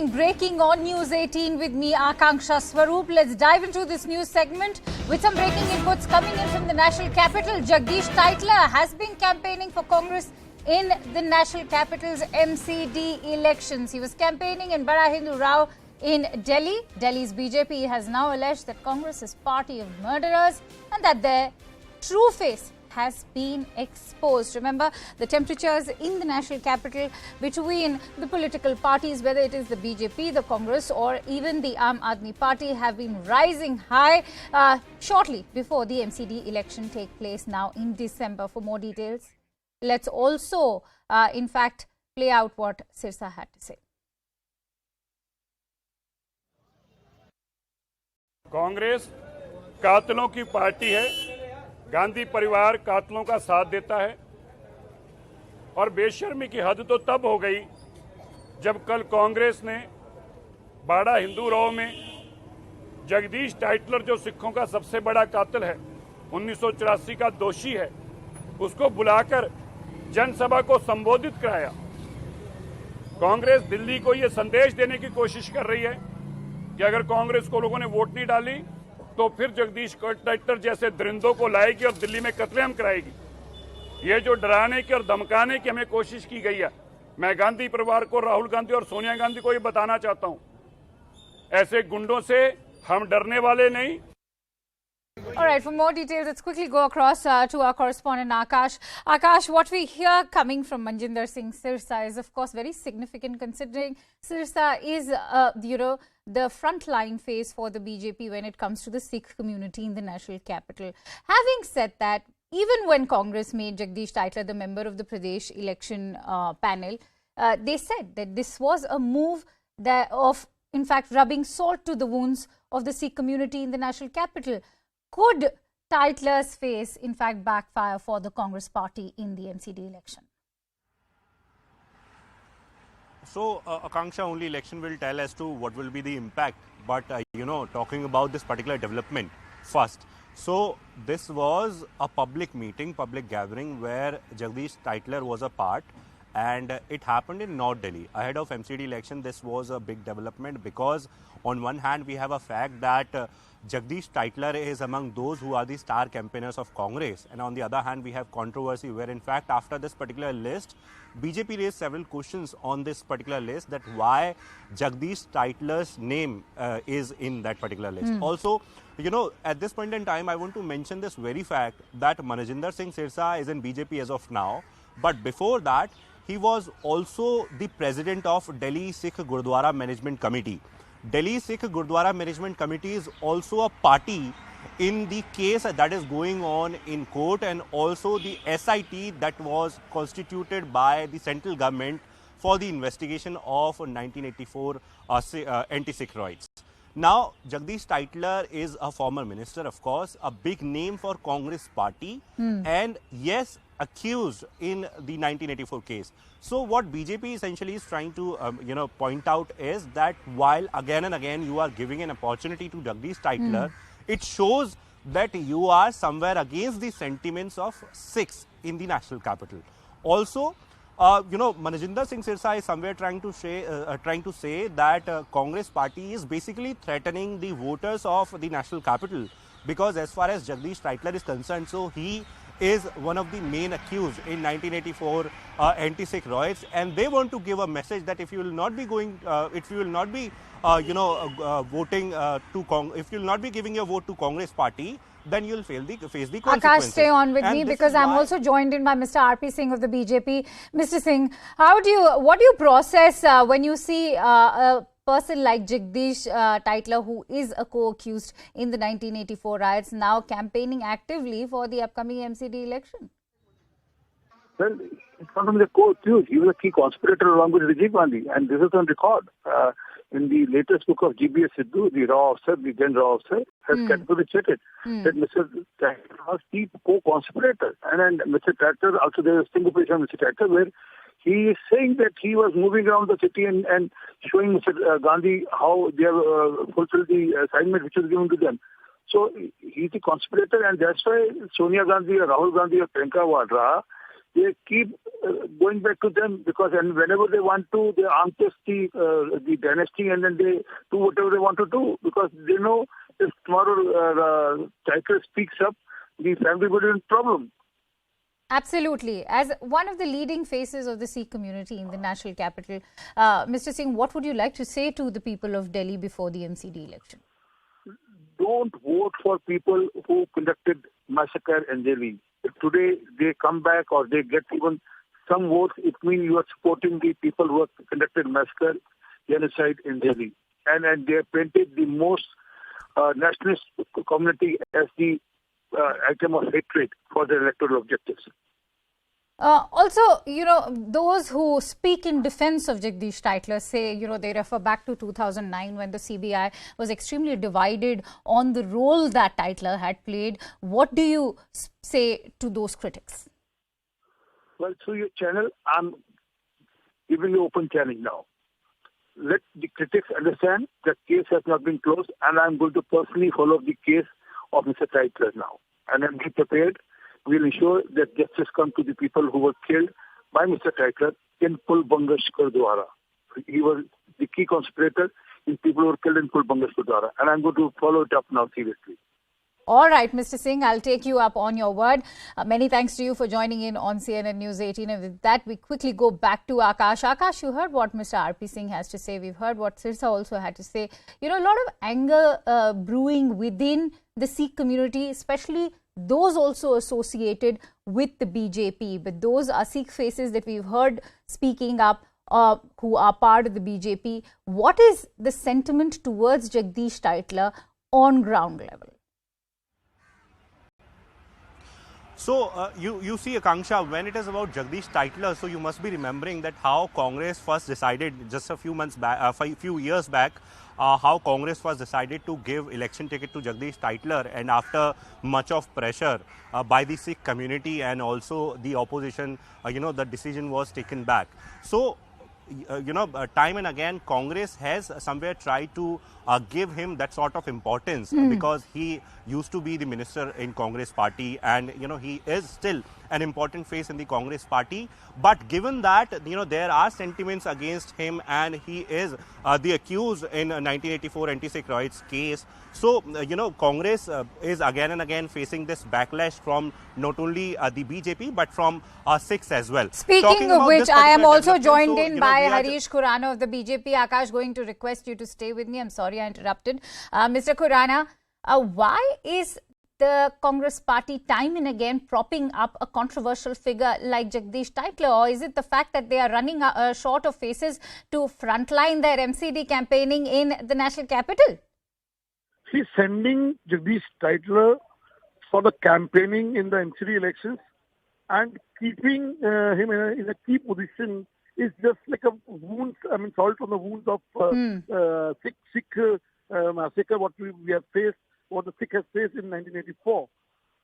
morning. Breaking on News 18 with me, Akanksha Swarups. Let's dive into this news segment with some breaking inputs coming in from the national capital. Jagdish has been campaigning for Congress in the national capital's MCD elections. He was campaigning in Bada Hindu Rao in Delhi. Delhi's BJP has now alleged that Congress is party of murderers and that their true face has been exposed. Remember, the temperatures in the national capital between the political parties, whether it is the BJP, the Congress or even the Aam Aadmi Party, have been rising high shortly before the MCD election take place now in December. For more details, let's also in fact play out what Sirsa had to say. Congress कातलों की party है। गांधी परिवार कातलों का साथ देता है और बेशर्मी की हद तो तब हो गई जब कल कांग्रेस ने बाड़ा हिंदू राव में जगदीश टाइटलर, जो सिखों का सबसे बड़ा कातिल है, 1984 का दोषी है, उसको बुलाकर जनसभा को संबोधित कराया। कांग्रेस दिल्ली को यह संदेश देने की कोशिश कर रही है कि अगर कांग्रेस को लोगों ने वोट नहीं डाली तो फिर जगदीश टाइटलर जैसे दरिंदों को लाएगी और दिल्ली में कत्लेआम कराएगी। ये जो डराने की और धमकाने की हमें कोशिश की गई है, मैं गांधी परिवार को, राहुल गांधी और सोनिया गांधी को ये बताना चाहता हूं, ऐसे गुंडों से हम डरने वाले नहीं। All right, for more details, let's quickly go across to our correspondent Akash. Akash, what we hear coming from Manjinder Singh Sirsa is, of course, very significant, considering Sirsa is, the frontline face for the BJP when it comes to the Sikh community in the national capital. Having said that, even when Congress made Jagdish Tytler the member of the Pradesh election panel, they said that this was a move that of, in fact, rubbing salt to the wounds of the Sikh community in the national capital. Could Tytler's face, in fact, backfire for the Congress party in the MCD election? So, Akanksha, only election will tell as to what will be the impact. But, talking about this particular development first. So, this was a public meeting, public gathering where Jagdish Tytler was a part. And it happened in North Delhi. Ahead of MCD election, this was a big development because on one hand, we have a fact that Jagdish Tytler is among those who are the star campaigners of Congress. And on the other hand, we have controversy where, in fact, after this particular list, BJP raised several questions on this particular list, that why Jagdish Tytler's name is in that particular list. Also, at this point in time, I want to mention this very fact that Manjinder Singh Sirsa is in BJP as of now. But before that, he was also the president of Delhi Sikh Gurdwara Management Committee. Delhi Sikh Gurdwara Management Committee is also a party in the case that is going on in court, and also the SIT that was constituted by the central government for the investigation of 1984 anti-Sikh riots. Now, Jagdish Tytler is a former minister, of course, a big name for Congress party, and yes, accused in the 1984 case. So what BJP essentially is trying to point out is that while again and again you are giving an opportunity to Jagdish Tytler, it shows that you are somewhere against the sentiments of Sikhs in the national capital. Also, Manjinder Singh Sirsa is somewhere trying to say that Congress party is basically threatening the voters of the national capital, because as far as Jagdish Tytler is concerned, so he is one of the main accused in 1984 anti-Sikh riots, and they want to give a message that if you will not be going, if you will not be, voting if you will not be giving your vote to Congress party, then you will face the consequences. Akash, stay on with me because I'm also joined in by Mr. RP Singh of the BJP. Mr. Singh, what do you process when you see a person like Jagdish Tytler, who is a co-accused in the 1984 riots, now campaigning actively for the upcoming MCD election? Well, it's not only a co-accused, he was a key conspirator along with Rajiv Gandhi, and this is on record. In the latest book of GBS Sidhu, the raw officer, the then raw officer, has categorically stated that Mr. Tytler was the co-conspirator. And Mr. Tytler, also there is a single page on Mr. Tytler where he is saying that he was moving around the city and showing Mr. Gandhi how they have fulfilled the assignment which was given to them. So he's the conspirator, and that's why Sonia Gandhi or Rahul Gandhi or Priyanka Vadra, they keep going back to them because and whenever they want to, they untwist the dynasty and then they do whatever they want to do because they know if tomorrow Tiger speaks up, the family will be in problem. Absolutely. As one of the leading faces of the Sikh community in the national capital, Mr. Singh, what would you like to say to the people of Delhi before the MCD election? Don't vote for people who conducted massacre in Delhi. If today they come back or they get even some votes, it means you are supporting the people who have conducted massacre, genocide in Delhi. And they have painted the most nationalist community as the item of hatred for their electoral objectives. Also, those who speak in defense of Jagdish Titler say, they refer back to 2009 when the CBI was extremely divided on the role that Titler had played. What do you say to those critics? Well, through your channel, I'm giving you open challenge now. Let the critics understand the case has not been closed and I'm going to personally follow the case of Mr. Titler now. And I'm be prepared. We'll ensure that justice comes to the people who were killed by Mr. Titler in Pulbanga Gurdwara. He was the key conspirator in people who were killed in Pulbanga Gurdwara. And I'm going to follow it up now seriously. All right, Mr. Singh, I'll take you up on your word. Many thanks to you for joining in on CNN News 18. And with that, we quickly go back to Akash. Akash, you heard what Mr. RP Singh has to say. We've heard what Sirsa also had to say. A lot of anger brewing within the Sikh community, especially those also associated with the BJP. But those are Sikh faces that we've heard speaking up who are part of the BJP. What is the sentiment towards Jagdish Titler on ground level? So, you see, Akanksha, when it is about Jagdish Titler, so you must be remembering that how Congress first decided just a few months back, few years back, how Congress was decided to give election ticket to Jagdish Titler, and after much of pressure by the Sikh community and also the opposition, the decision was taken back. So, time and again, Congress has somewhere tried to give him that sort of importance because he used to be the minister in Congress party and, he is still an important face in the Congress party. But given that, there are sentiments against him and he is the accused in 1984 anti-Sikh riots case. So, Congress is again and again facing this backlash from not only the BJP but from Sikhs as well. Speaking of which, I am also joined in by Harish Khurana of the BJP. Akash, going to request you to stay with me. I'm sorry I interrupted. Mr. Khurana, why is the Congress party time and again propping up a controversial figure like Jagdish Titler, or is it the fact that they are running short of faces to frontline their MCD campaigning in the national capital? She's sending Jagdish Titler for the campaigning in the MCD elections and keeping him in a key position is just like a wound, salt on the wounds of Sikh massacre, what we have faced, what the Sikh has faced in 1984.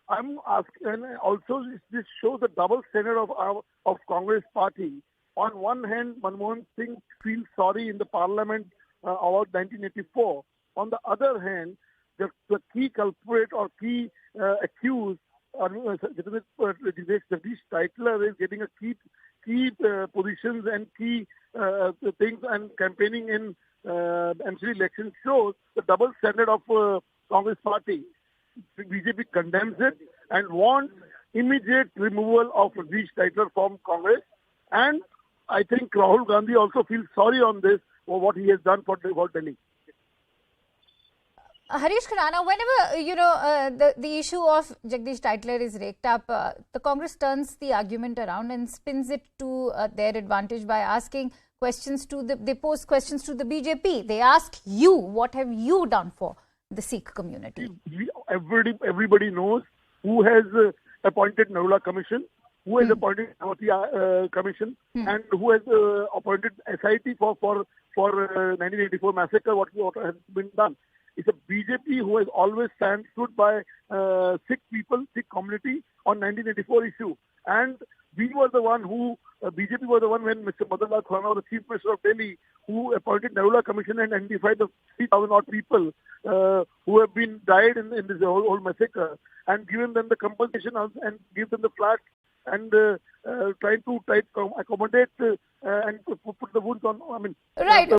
I'm asking, and also this shows the double standard of Congress party. On one hand, Manmohan Singh feels sorry in the parliament about 1984. On the other hand, the key culprit or key accused, Jagdish Titler is getting a key positions and key things and campaigning in MCD election shows the double standard of Congress party. The BJP condemns it and wants immediate removal of Jagdish Titler from Congress. And I think Rahul Gandhi also feels sorry on this for what he has done for Delhi. Harish Khurana, whenever, the issue of Jagdish Titler is raked up, the Congress turns the argument around and spins it to their advantage by asking questions they pose questions to the BJP. They ask you, what have you done for the Sikh community? Everybody knows who has appointed Narula Commission, who has appointed Navati Commission, and who has appointed SIT for 1984 massacre, what has been done. It's a BJP who has always stood by Sikh people, Sikh community on 1984 issue. And we were the one BJP was the one when Mr. Madanlal Khurana was the Chief Minister of Delhi, who appointed Narula Commission and identified the 3,000 odd people who have been died in this whole massacre and given them the compensation and give them the flat and trying to accommodate and put the wounds on. I mean, Right.